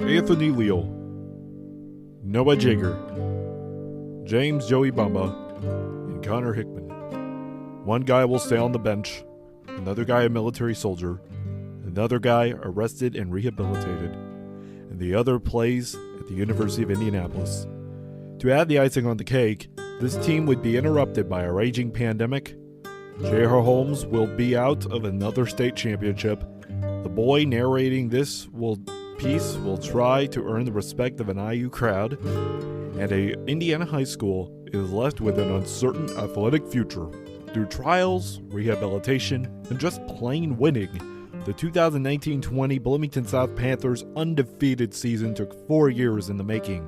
Anthony Leal, Noah Jager, James Bomba, and Connor Hickman. One guy will stay on the bench, another guy a military soldier, another guy arrested and rehabilitated, and the other plays at the University of Indianapolis. To add the icing on the cake, this team would be interrupted by a raging pandemic. Jager Holmes will be out of another state championship. The boy narrating this piece will try to earn the respect of an IU crowd, and a Indiana high school is left with an uncertain athletic future. Through trials, rehabilitation, and just plain winning, the 2019-20 Bloomington South Panthers' undefeated season took 4 years in the making.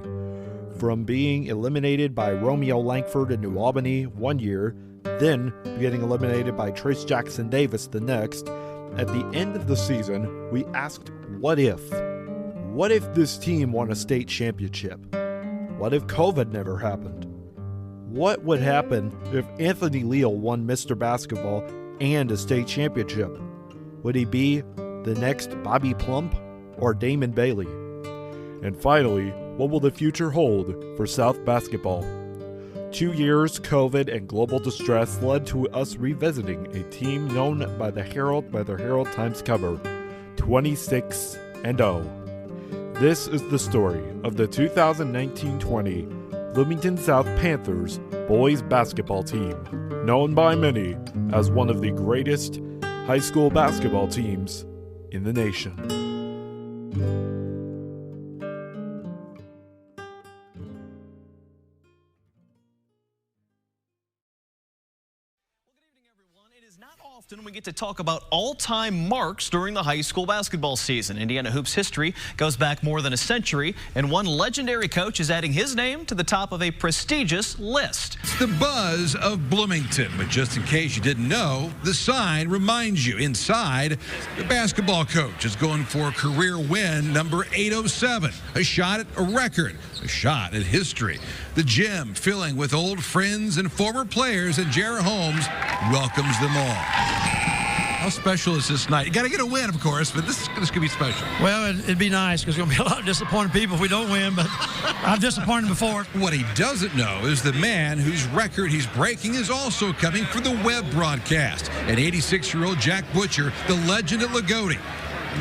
From being eliminated by Romeo Langford in New Albany 1 year, then getting eliminated by Trace Jackson Davis the next, at the end of the season, we asked, what if? What if this team won a state championship? What if COVID never happened? What would happen if Anthony Leal won Mr. Basketball and a state championship? Would he be the next Bobby Plump or Damon Bailey? And finally, what will the future hold for South Basketball? 2 years, COVID, and global distress led to us revisiting a team known by the Herald Times cover, 26-0. This is the story of the 2019-20 Bloomington South Panthers boys basketball team, known by many as one of the greatest high school basketball teams in the nation. Often we get to talk about all-time marks during the high school basketball season. Indiana Hoops history goes back more than a century, and one legendary coach is adding his name to the top of a prestigious list. It's the buzz of Bloomington, but just in case you didn't know, the sign reminds you. Inside, the basketball coach is going for career win number 807, a shot at a record, a shot at history. The gym filling with old friends and former players, and Jager Holmes welcomes them all. How special is this night? You got to get a win, of course, but this could be special. Well, it'd be nice because there's going to be a lot of disappointed people if we don't win, but I've disappointed before. What he doesn't know is the man whose record he's breaking is also coming for the web broadcast. An 86-year-old Jack Butcher, the legend at Lagodi,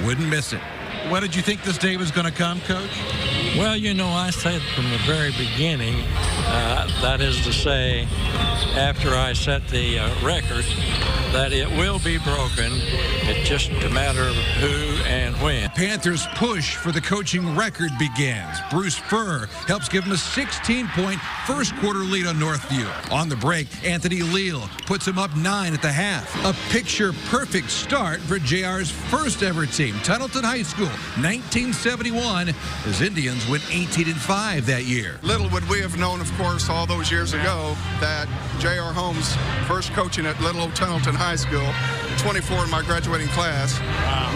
wouldn't miss it. When did you think this day was going to come, Coach? Well, you know, I said from the very beginning, that is to say, after I set the record, that it will be broken. It's just a matter of who and when. Panthers' push for the coaching record begins. Bruce Furr helps give him a 16-point first-quarter lead on Northview. On the break, Anthony Leal puts him up 9 at the half. A picture-perfect start for JR's first-ever team, Tunnelton High School, 1971, as Indians went 18-5 that year. Little would we have known, of course, all those years ago, that Jager Holmes, first coaching at little old Tunnelton High School, 24 in my graduating class,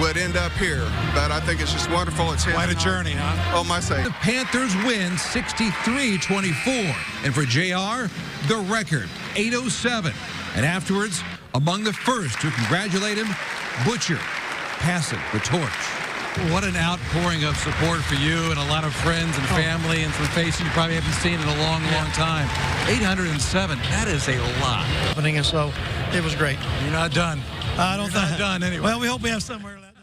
would end up here. But I think it's just wonderful. It's quite a journey, huh? Oh, my sake. The Panthers win 63-24. And for JR, the record, 807. And afterwards, among the first to congratulate him, Butcher passing the torch. What an outpouring of support for you and a lot of friends and family and some faces you probably haven't seen in a long, long time. 807, that is a lot. And so it was great. You're not done. I don't think. Not done anyway. Well, we hope we have somewhere down the road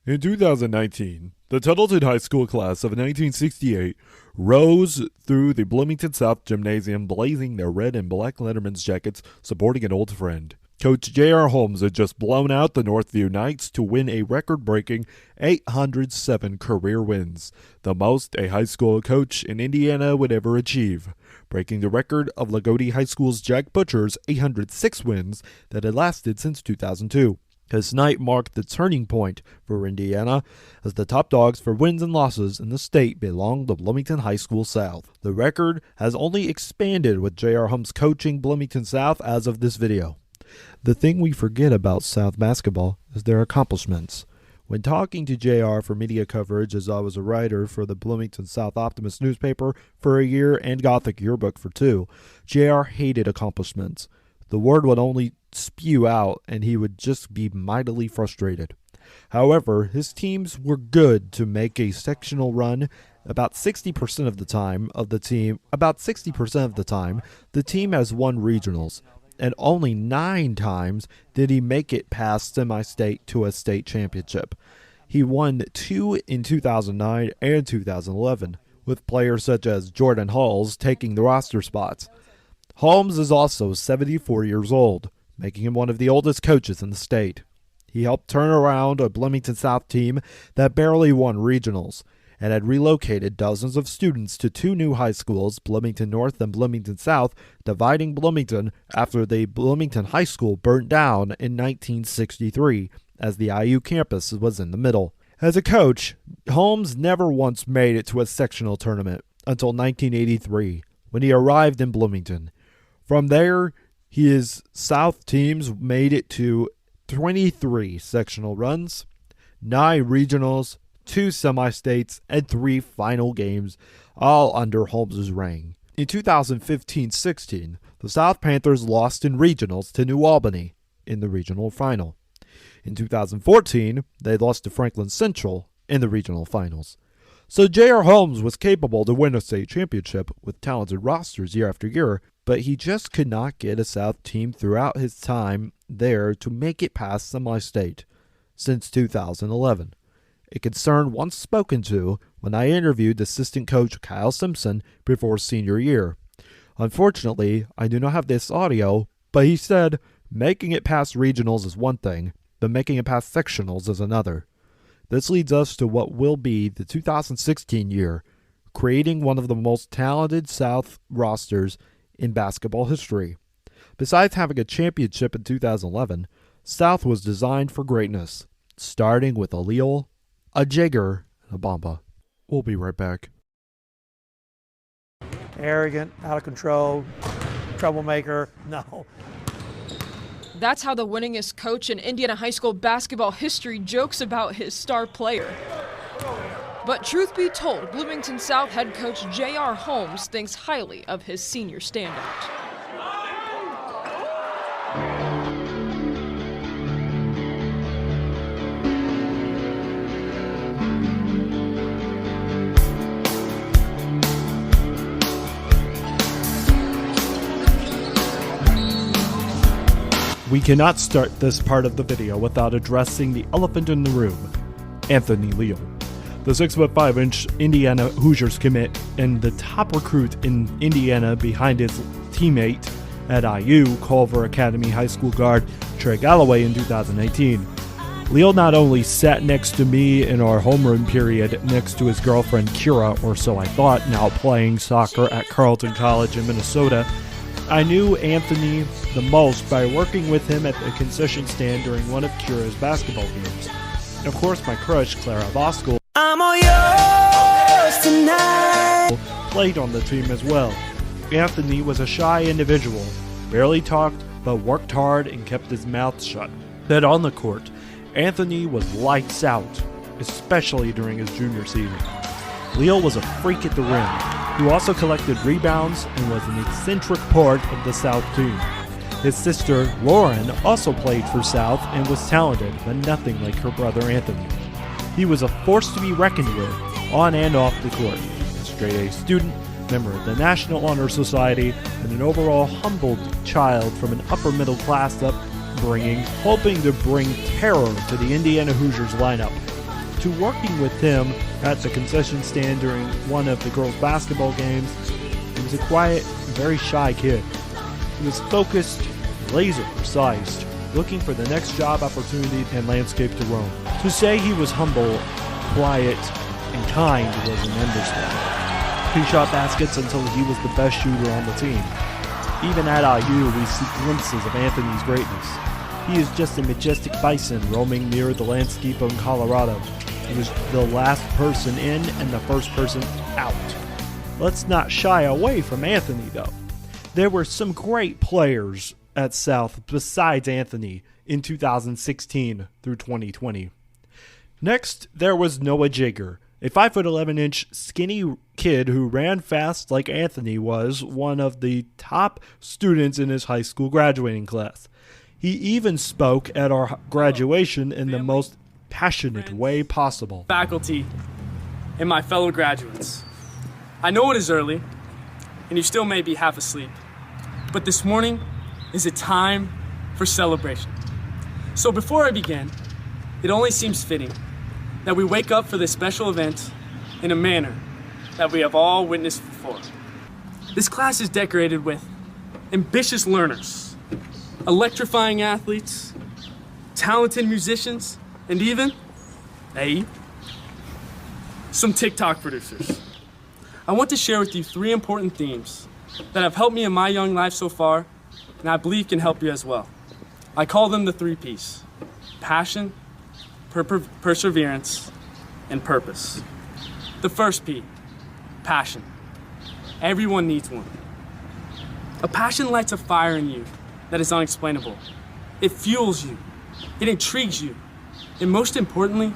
there. In 2019, the Tunnelton High School class of 1968 rose through the Bloomington South Gymnasium blazing their red and black letterman's jackets, supporting an old friend. Coach Jager Holmes had just blown out the Northview Knights to win a record-breaking 807 career wins, the most a high school coach in Indiana would ever achieve, breaking the record of Lagodi High School's Jack Butcher's 806 wins that had lasted since 2002. This night marked the turning point for Indiana, as the top dogs for wins and losses in the state belonged to Bloomington High School South. The record has only expanded with Jager Holmes coaching Bloomington South as of this video. The thing we forget about South basketball is their accomplishments. When talking to JR for media coverage, as I was a writer for the Bloomington South Optimist newspaper for a year and Gothic Yearbook for 2, JR hated accomplishments. The word would only spew out, and he would just be mightily frustrated. However, his teams were good to make a sectional run about 60% of the time the team has won regionals, and only 9 times did he make it past semi-state to a state championship. He won 2 in 2009 and 2011, with players such as Jordan Halls taking the roster spots. Holmes is also 74 years old, making him one of the oldest coaches in the state. He helped turn around a Bloomington South team that barely won regionals, and had relocated dozens of students to 2 new high schools, Bloomington North and Bloomington South, dividing Bloomington after the Bloomington High School burnt down in 1963, as the IU campus was in the middle. As a coach, Holmes never once made it to a sectional tournament until 1983, when he arrived in Bloomington. From there, his South teams made it to 23 sectional runs, 9 regionals, 2 semi-states, and 3 final games, all under Holmes' reign. In 2015-16, the South Panthers lost in regionals to New Albany in the regional final. In 2014, they lost to Franklin Central in the regional finals. So J.R. Holmes was capable to win a state championship with talented rosters year after year, but he just could not get a South team throughout his time there to make it past semi-state since 2011. A concern once spoken to when I interviewed assistant coach Kyle Simpson before senior year. Unfortunately, I do not have this audio, but he said making it past regionals is one thing, but making it past sectionals is another. This leads us to what will be the 2016 year, creating one of the most talented South rosters in basketball history. Besides having a championship in 2011, South was designed for greatness, starting with a Leal, a Jager, and a Bomba. We'll be right back. Arrogant, out of control, troublemaker. No. That's how the winningest coach in Indiana high school basketball history jokes about his star player. But truth be told, Bloomington South head coach J.R. Holmes thinks highly of his senior standout. We cannot start this part of the video without addressing the elephant in the room, Anthony Leal. The 6'5" Indiana Hoosiers commit and the top recruit in Indiana behind his teammate at IU, Culver Academy High School guard Trey Galloway in 2018. Leal not only sat next to me in our homeroom period next to his girlfriend Kira, or so I thought, now playing soccer at Carleton College in Minnesota. I knew Anthony the most by working with him at the concession stand during one of Kira's basketball games. And of course, my crush, Clara Voskuhl, I'm all yours tonight, played on the team as well. Anthony was a shy individual, barely talked, but worked hard and kept his mouth shut. Then on the court, Anthony was lights out, especially during his junior season. Leal was a freak at the rim, who also collected rebounds and was an eccentric part of the South team. His sister, Lauren, also played for South and was talented, but nothing like her brother Anthony. He was a force to be reckoned with, on and off the court. A straight-A student, member of the National Honor Society, and an overall humbled child from an upper-middle-class upbringing, hoping to bring terror to the Indiana Hoosiers lineup. To working with him at the concession stand during one of the girls' basketball games, he was a quiet, very shy kid. He was focused, laser precise, looking for the next job opportunity and landscape to roam. To say he was humble, quiet, and kind was an understatement. He shot baskets until he was the best shooter on the team. Even at IU, we see glimpses of Anthony's greatness. He is just a majestic bison roaming near the landscape of Colorado. He was the last person in and the first person out. Let's not shy away from Anthony, though. There were some great players at South besides Anthony in 2016 through 2020. Next, there was Noah Jager, a 5'11" skinny kid who ran fast like Anthony was one of the top students in his high school graduating class. He even spoke at our graduation in the most passionate way possible. Faculty, and my fellow graduates. I know it is early, and you still may be half asleep, but this morning is a time for celebration. So before I begin, it only seems fitting that we wake up for this special event in a manner that we have all witnessed before. This class is decorated with ambitious learners, electrifying athletes, talented musicians, and even, some TikTok producers. I want to share with you 3 important themes that have helped me in my young life so far, and I believe can help you as well. I call them the 3 Ps: passion, perseverance, and purpose. The first P, passion. Everyone needs one. A passion lights a fire in you that is unexplainable. It fuels you, it intrigues you, and most importantly,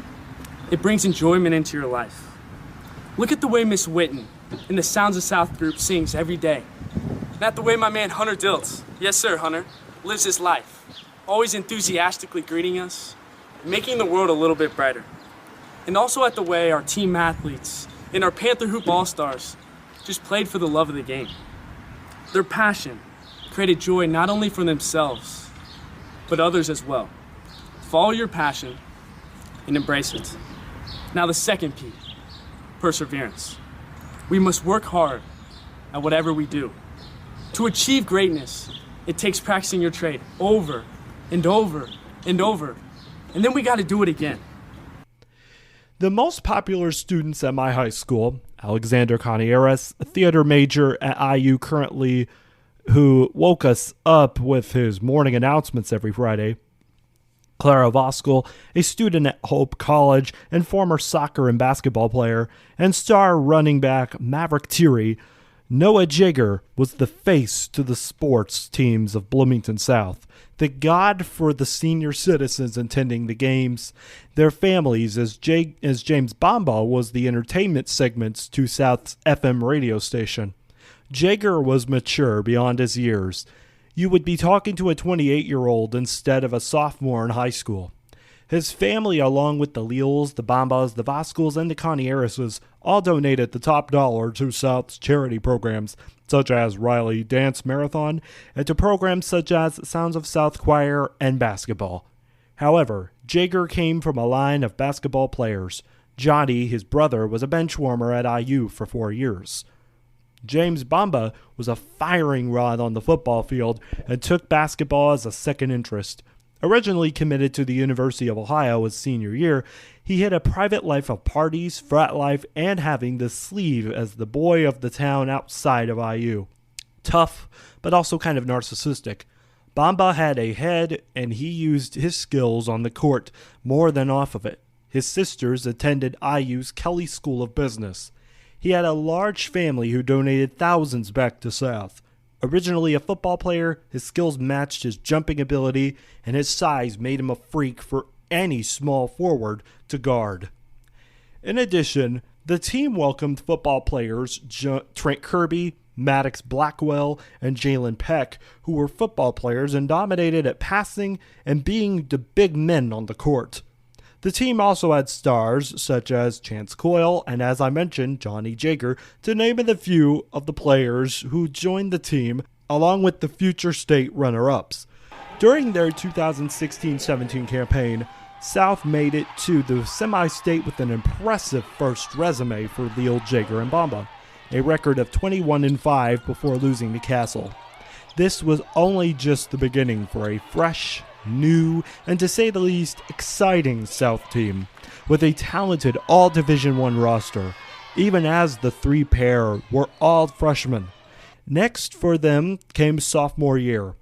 it brings enjoyment into your life. Look at the way Miss Witten in the Sounds of South group sings every day. Not the way my man Hunter Diltz, yes sir Hunter, lives his life, always enthusiastically greeting us, making the world a little bit brighter. And also at the way our team athletes and our Panther Hoop All-Stars just played for the love of the game. Their passion created joy not only for themselves, but others as well. Follow your passion and embrace it. Now the second P, perseverance. We must work hard at whatever we do. To achieve greatness, it takes practicing your trade over and over and over. And then we got to do it again. The most popular students at my high school, Alexander Conieras, a theater major at IU currently, who woke us up with his morning announcements every Friday, Clara Voskuhl, a student at Hope College and former soccer and basketball player, and star running back Maverick Thierry, Noah Jager was the face to the sports teams of Bloomington South, the god for the senior citizens attending the games, their families, as James Bomba was the entertainment segments to South's FM radio station. Jager was mature beyond his years. You would be talking to a 28-year-old instead of a sophomore in high school. His family, along with the Leals, the Bombas, the Voskuhls, and the Conieras, all donated the top dollar to South's charity programs, such as Riley Dance Marathon, and to programs such as Sounds of South Choir and basketball. However, Jager came from a line of basketball players. Johnny, his brother, was a bench warmer at IU for 4 years. James Bomba was a firing rod on the football field and took basketball as a second interest. Originally committed to the University of Ohio his senior year, he had a private life of parties, frat life, and having the sleeve as the boy of the town outside of IU. Tough, but also kind of narcissistic. Bomba had a head, and he used his skills on the court more than off of it. His sisters attended IU's Kelly School of Business. He had a large family who donated thousands back to South. Originally a football player, his skills matched his jumping ability, and his size made him a freak for any small forward to guard. In addition, the team welcomed football players Trent Kirby, Maddox Blackwell, and Jalen Peck, who were football players and dominated at passing and being the big men on the court. The team also had stars such as Chance Coyle and, as I mentioned, Johnny Jager, to name a few of the players who joined the team, along with the future state runner-ups. During their 2016-17 campaign, South made it to the semi-state with an impressive first resume for Leal, Jager, and Bomba, a record of 21-5 before losing to Castle. This was only just the beginning for a fresh, new, and to say the least, exciting South team, with a talented all-Division I roster, even as the 3 pair were all freshmen. Next for them came sophomore year.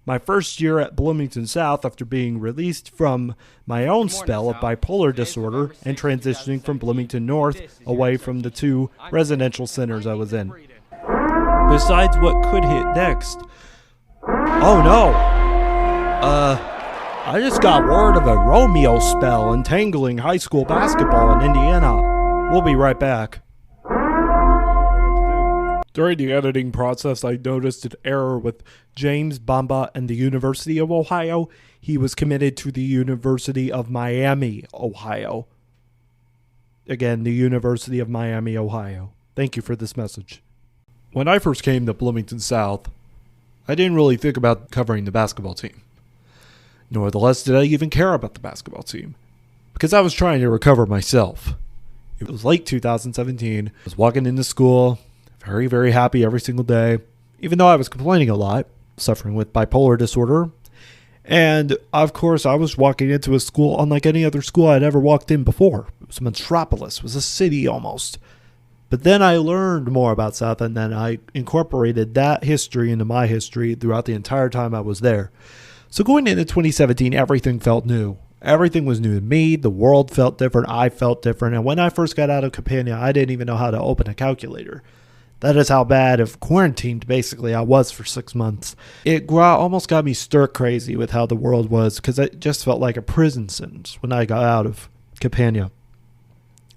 My first year at Bloomington South after being released from my own spell of bipolar disorder and transitioning from Bloomington North away from the 2 residential centers I was in. Besides what could hit next. Oh no! I just got word of a Romeo spell entangling high school basketball in Indiana. We'll be right back. During the editing process, I noticed an error with James Bomba and the University of Ohio. He was committed to the University of Miami, Ohio. Again, the University of Miami, Ohio. Thank you for this message. When I first came to Bloomington South, I didn't really think about covering the basketball team. Nor the less did I even care about the basketball team, because I was trying to recover myself. It was late 2017. I was walking into school, very, very happy every single day, even though I was complaining a lot, suffering with bipolar disorder. And, of course, I was walking into a school unlike any other school I'd ever walked in before. It was a metropolis. It was a city almost. But then I learned more about South, and then I incorporated that history into my history throughout the entire time I was there. So going into 2017, everything felt new. Everything was new to me. The world felt different. I felt different. And when I first got out of Campania, I didn't even know how to open a calculator. That is how bad of quarantined, basically, I was for 6 months. It almost got me stir crazy with how the world was, because it just felt like a prison sentence when I got out of Campania.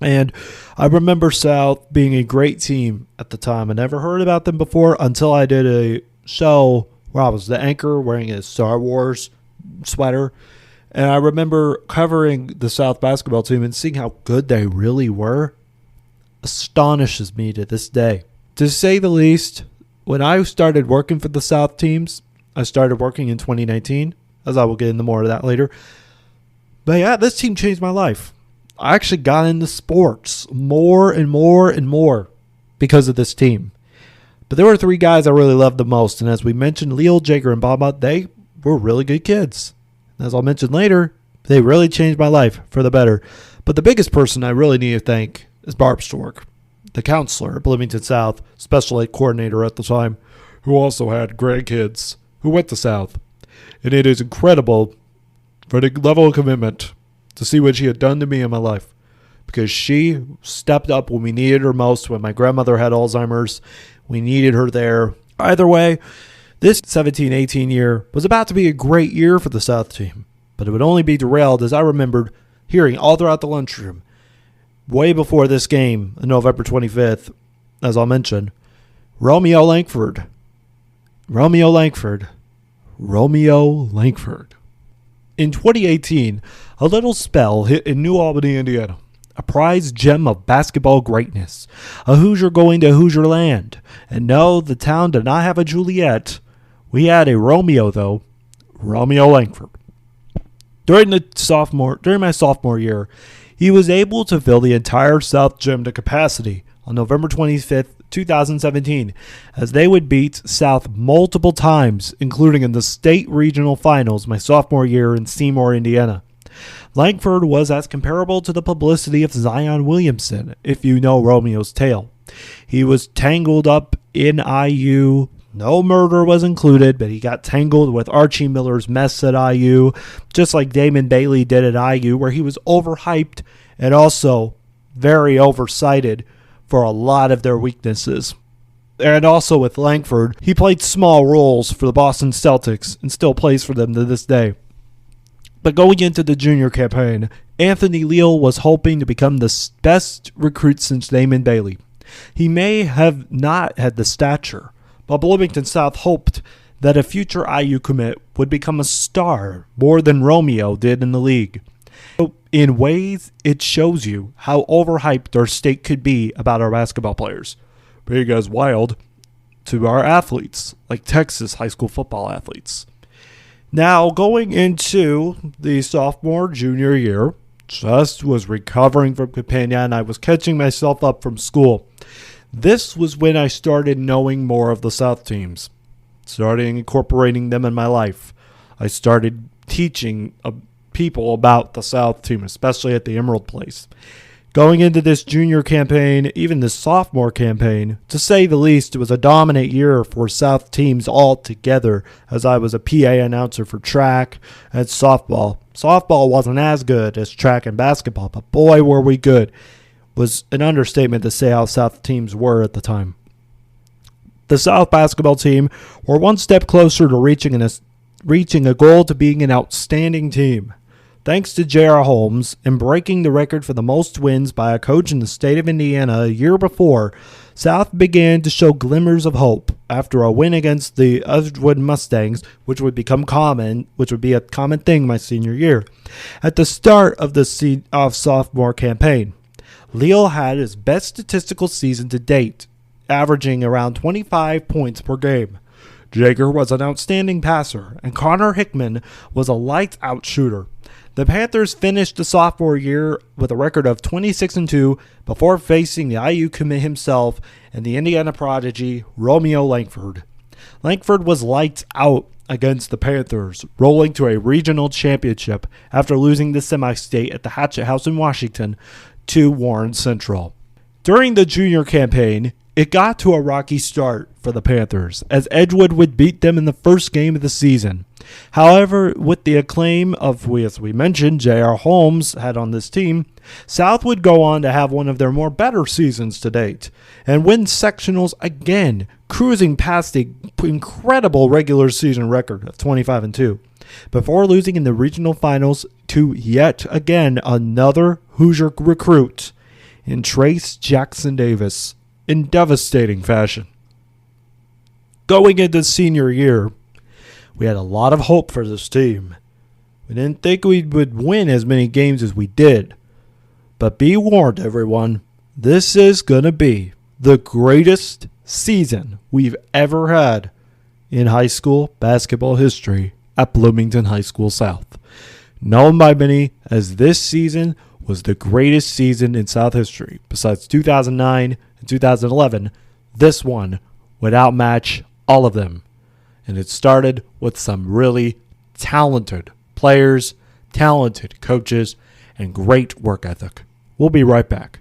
And I remember South being a great team at the time. I never heard about them before until I did a show where I was the anchor wearing a Star Wars sweater. And I remember covering the South basketball team and seeing how good they really were. Astonishes me to this day. To say the least, when I started working for the South teams, I started working in 2019, as I will get into more of that later. But yeah, this team changed my life. I actually got into sports more and more and more because of this team. But there were 3 guys I really loved the most. And as we mentioned, Leal, Jager, and Bomba, they were really good kids. And as I'll mention later, they really changed my life for the better. But the biggest person I really need to thank is Barb Stork, the counselor at Bloomington South, special ed coordinator at the time, who also had grandkids who went to South. And it is incredible for the level of commitment to see what she had done to me in my life, because she stepped up when we needed her most. When my grandmother had Alzheimer's, we needed her there. Either way, this 17-18 year was about to be a great year for the South team, but it would only be derailed, as I remembered hearing all throughout the lunchroom, way before this game on November 25th, as I'll mention, Romeo Langford. In 2018, a little spell hit in New Albany, Indiana, a prized gem of basketball greatness, a Hoosier going to Hoosier land. And no, the town did not have a Juliet. We had a Romeo, though, Romeo Langford. During my sophomore year, he was able to fill the entire South gym to capacity on November 25th, 2017, as they would beat South multiple times, including in the state regional finals my sophomore year in Seymour, Indiana. Langford was as comparable to the publicity of Zion Williamson, if you know Romeo's tale. He was tangled up in IU. No murder was included, but he got tangled with Archie Miller's mess at IU, just like Damon Bailey did at IU, where he was overhyped and also very oversighted for a lot of their weaknesses. And also with Langford, he played small roles for the Boston Celtics and still plays for them to this day. But going into the junior campaign, Anthony Leal was hoping to become the best recruit since Damon Bailey. He may have not had the stature, but Bloomington South hoped that a future IU commit would become a star more than Romeo did in the league. So in ways, it shows you how overhyped our state could be about our basketball players. Big as wild to our athletes, like Texas high school football athletes. Now, going into the sophomore, junior year, just was recovering from Campania, and I was catching myself up from school. This was when I started knowing more of the South teams, started incorporating them in my life. I started teaching people about the South team, especially at the Emerald Place. Going into this junior campaign, even this sophomore campaign, to say the least, it was a dominant year for South teams altogether, as I was a PA announcer for track and softball. Softball wasn't as good as track and basketball, but boy, were we good. Was an understatement to say how South teams were at the time. The South basketball team were one step closer to reaching a goal to being an outstanding team. Thanks to J.R. Holmes and breaking the record for the most wins by a coach in the state of Indiana a year before, South began to show glimmers of hope after a win against the Edgewood Mustangs, which would be a common thing my senior year, at the start of the sophomore campaign. Leal had his best statistical season to date, averaging around 25 points per game. Jager was an outstanding passer, and Connor Hickman was a lights-out shooter. The Panthers finished the sophomore year with a record of 26-2 before facing the IU commit himself and the Indiana prodigy Romeo Langford. Langford was lights out against the Panthers, rolling to a regional championship after losing the semi-state at the Hatchet House in Washington to Warren Central. During the junior campaign, it got to a rocky start for the Panthers, as Edgewood would beat them in the first game of the season. However, with the acclaim of, as we mentioned, J.R. Holmes had on this team, South would go on to have one of their more better seasons to date, and win sectionals again, cruising past the incredible regular season record of 25-2, before losing in the regional finals to yet again another Hoosier recruit in Trace Jackson Davis in devastating fashion. Going into senior year, we had a lot of hope for this team. We didn't think we would win as many games as we did. But be warned, everyone, this is going to be the greatest season we've ever had in high school basketball history at Bloomington High School South. Known by many as this season was the greatest season in South history. Besides 2009 and 2011, this one would outmatch all of them. And it started with some really talented players, talented coaches, and great work ethic. We'll be right back.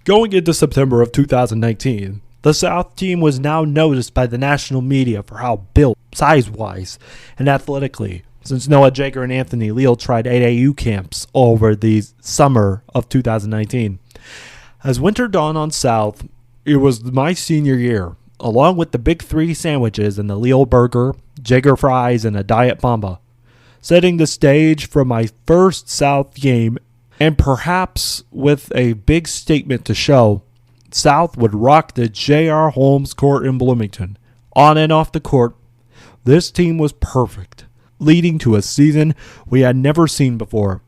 Going into September of 2019, the South team was now noticed by the national media for how built, size-wise, and athletically, since Noah Jager and Anthony Leal tried AAU camps over the summer of 2019. As winter dawned on South, it was my senior year, along with the Big Three sandwiches and the Leal burger, Jager fries, and a Diet Bomba, setting the stage for my first South game, and perhaps with a big statement to show, South would rock the J.R. Holmes court in Bloomington. On and off the court, this team was perfect, leading to a season we had never seen before,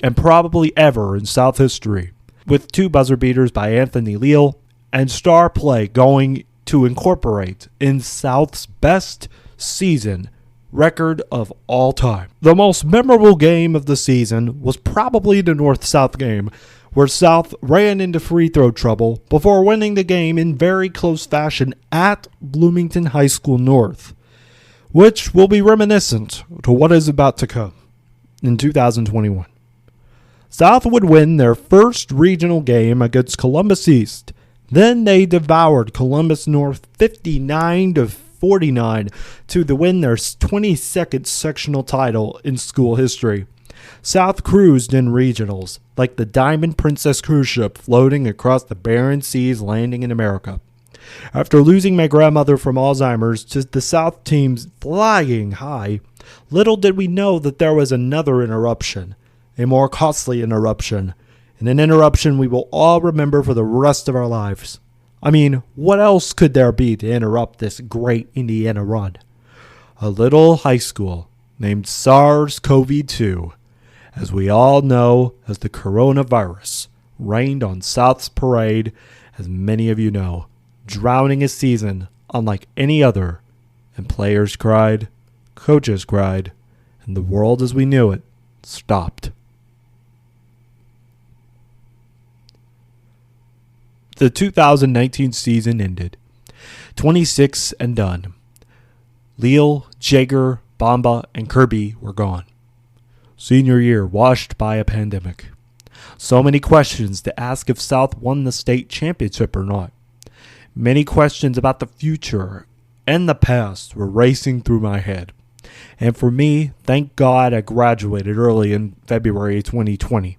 and probably ever in South history, with 2 buzzer beaters by Anthony Leal, and star play going to incorporate in South's best season record of all time. The most memorable game of the season was probably the North-South game, where South ran into free throw trouble before winning the game in very close fashion at Bloomington High School North, which will be reminiscent to what is about to come in 2021. South would win their first regional game against Columbus East. Then they devoured Columbus North 59-49 to win their 22nd sectional title in school history. South cruised in regionals like the Diamond Princess cruise ship floating across the barren seas landing in America. After losing my grandmother from Alzheimer's to the South team's flying high, little did we know that there was another interruption, a more costly interruption, and an interruption we will all remember for the rest of our lives. I mean, what else could there be to interrupt this great Indiana run? A little high school named SARS-CoV-2, as we all know as the coronavirus, rained on South's parade, as many of you know, drowning a season unlike any other, and players cried, coaches cried, and the world as we knew it stopped. The 2019 season ended, 26 and done. Leal, Jager, Bomba, and Kirby were gone. Senior year washed by a pandemic. So many questions to ask if South won the state championship or not. Many questions about the future and the past were racing through my head. And for me, thank God I graduated early in February 2020,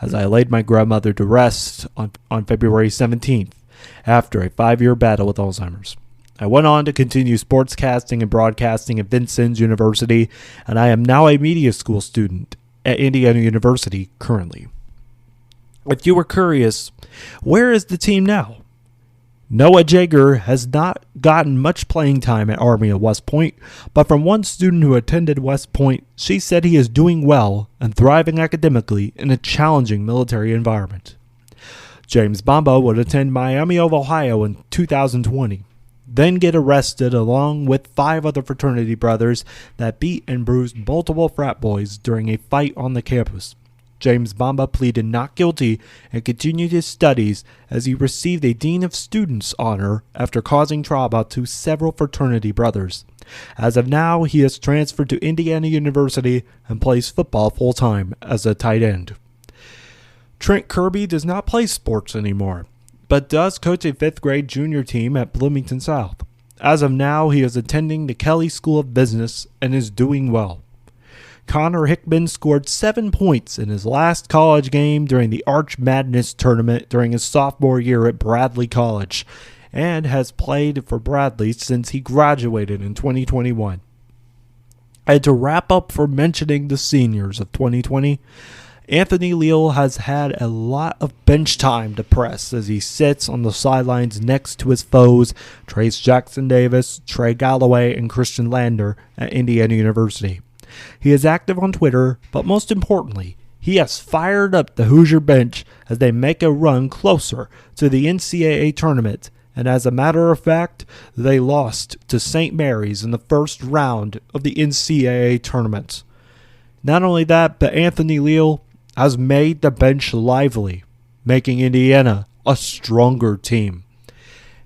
as I laid my grandmother to rest on February 17th after a 5-year battle with Alzheimer's. I went on to continue sportscasting and broadcasting at Vincennes University, and I am now a media school student at Indiana University currently. If you were curious, where is the team now? Noah Jager has not gotten much playing time at Army of West Point, but from one student who attended West Point, she said he is doing well and thriving academically in a challenging military environment. James Bomba would attend Miami of Ohio in 2020, then get arrested along with 5 other fraternity brothers that beat and bruised multiple frat boys during a fight on the campus. James Bomba pleaded not guilty and continued his studies as he received a Dean of Students honor after causing trauma to several fraternity brothers. As of now, he has transferred to Indiana University and plays football full-time as a tight end. Trent Kirby does not play sports anymore, but does coach a 5th grade junior team at Bloomington South. As of now, he is attending the Kelly School of Business and is doing well. Connor Hickman scored 7 points in his last college game during the Arch Madness tournament during his sophomore year at Bradley College, and has played for Bradley since he graduated in 2021. And to wrap up for mentioning the seniors of 2020, Anthony Leal has had a lot of bench time to press as he sits on the sidelines next to his foes, Trace Jackson-Davis, Trey Galloway, and Christian Lander at Indiana University. He is active on Twitter, but most importantly, he has fired up the Hoosier bench as they make a run closer to the NCAA tournament, and as a matter of fact, they lost to St. Mary's in the first round of the NCAA tournament. Not only that, but Anthony Leal has made the bench lively, making Indiana a stronger team.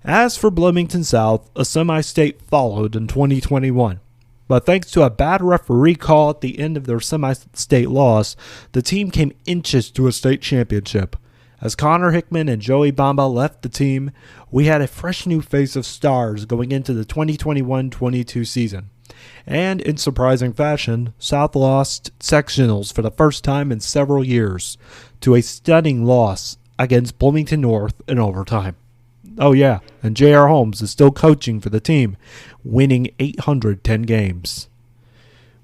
As for Bloomington South, a semi-state followed in 2021. But thanks to a bad referee call at the end of their semi-state loss, the team came inches to a state championship. As Connor Hickman and Joey Bomba left the team, we had a fresh new face of stars going into the 2021-22 season. And in surprising fashion, South lost sectionals for the first time in several years to a stunning loss against Bloomington North in overtime. Oh yeah, and J.R. Holmes is still coaching for the team, winning 810 games.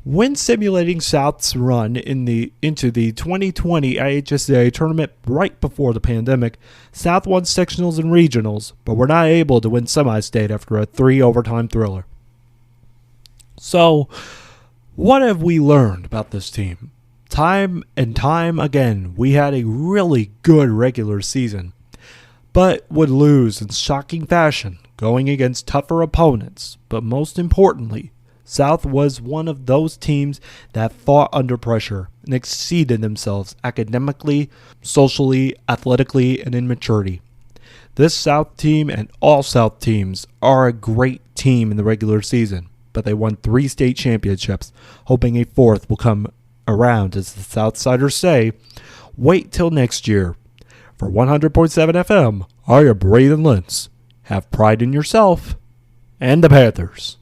When simulating South's run into the 2020 IHSA tournament right before the pandemic, South won sectionals and regionals, but were not able to win semi-state after a 3-overtime thriller. So, what have we learned about this team? Time and time again, we had a really good regular season, but would lose in shocking fashion going against tougher opponents. But most importantly, South was one of those teams that fought under pressure and exceeded themselves academically, socially, athletically, and in maturity. This South team and all South teams are a great team in the regular season, but they won 3 state championships, hoping a 4th will come around. As the Southsiders say, wait till next year. For 100.7 FM, are your Bear-Lents. Have pride in yourself and the Panthers.